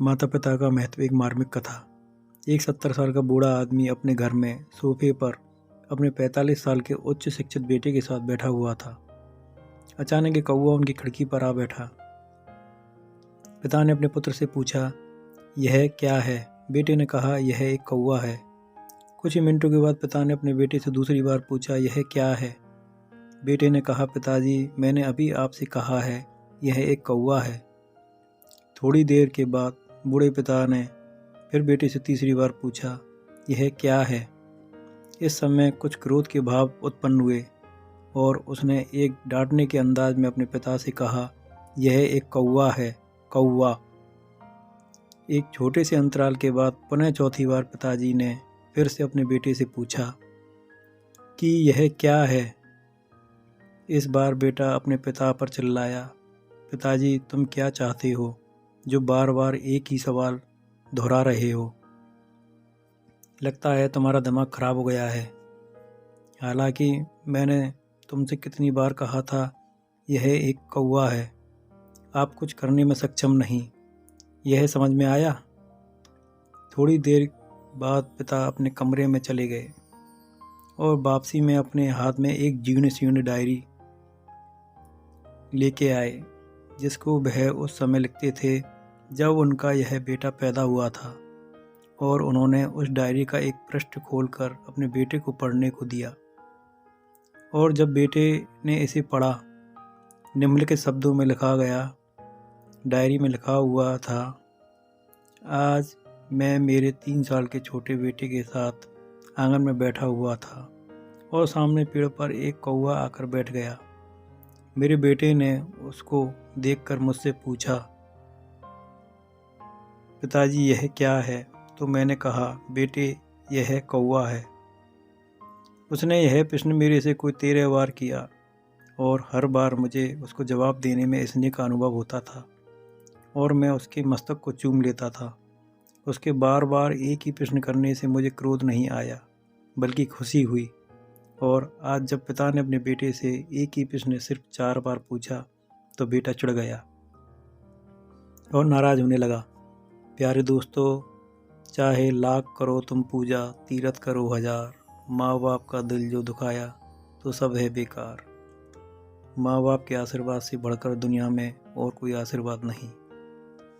माता पिता का महत्व, एक मार्मिक कथा। एक 70 साल का बूढ़ा आदमी अपने घर में सोफे पर अपने 45 साल के उच्च शिक्षित बेटे के साथ बैठा हुआ था। अचानक एक कौवा उनकी खिड़की पर आ बैठा। पिता ने अपने पुत्र से पूछा, यह क्या है? बेटे ने कहा, यह एक कौवा है। कुछ ही मिनटों के बाद पिता ने अपने बेटे से दूसरी बार पूछा, यह क्या है? बेटे ने कहा, पिताजी, मैंने अभी आपसे कहा है, यह एक कौवा है। थोड़ी देर के बाद बूढ़े पिता ने फिर बेटे से तीसरी बार पूछा, यह क्या है? इस समय कुछ क्रोध के भाव उत्पन्न हुए और उसने एक डांटने के अंदाज में अपने पिता से कहा, यह एक कौवा है, कौवा। एक छोटे से अंतराल के बाद पुनः चौथी बार पिताजी ने फिर से अपने बेटे से पूछा कि यह क्या है? इस बार बेटा अपने पिता पर चिल्लाया, पिताजी, तुम क्या चाहते हो जो बार बार एक ही सवाल दोहरा रहे हो? लगता है तुम्हारा दिमाग खराब हो गया है। हालांकि मैंने तुमसे कितनी बार कहा था, यह एक कौवा है। आप कुछ करने में सक्षम नहीं। यह समझ में आया? थोड़ी देर बाद पिता अपने कमरे में चले गए और वापसी में अपने हाथ में एक जीर्ण शीर्ण डायरी लेके आए, जिसको वह उस समय लिखते थे जब उनका यह बेटा पैदा हुआ था। और उन्होंने उस डायरी का एक पृष्ठ खोलकर अपने बेटे को पढ़ने को दिया। और जब बेटे ने इसे पढ़ा, निम्नलिखित शब्दों में लिखा गया, डायरी में लिखा हुआ था, आज मैं मेरे 3 साल के छोटे बेटे के साथ आंगन में बैठा हुआ था और सामने पेड़ पर एक कौवा आकर बैठ गया। मेरे बेटे ने उसको देखकर मुझसे पूछा, पिताजी, यह क्या है? तो मैंने कहा, बेटे, यह कौवा है। उसने यह प्रश्न मेरे से कोई 13 बार किया और हर बार मुझे उसको जवाब देने में स्नेह का अनुभव होता था और मैं उसके मस्तक को चूम लेता था। उसके बार बार एक ही प्रश्न करने से मुझे क्रोध नहीं आया, बल्कि खुशी हुई। और आज जब पिता ने अपने बेटे से एक ही प्रश्न सिर्फ 4 बार पूछा तो बेटा चिढ़ गया और नाराज़ होने लगा। प्यारे दोस्तों, चाहे लाख करो तुम पूजा, तीरथ करो 1000, माँ बाप का दिल जो दुखाया तो सब है बेकार। माँ बाप के आशीर्वाद से बढ़कर दुनिया में और कोई आशीर्वाद नहीं।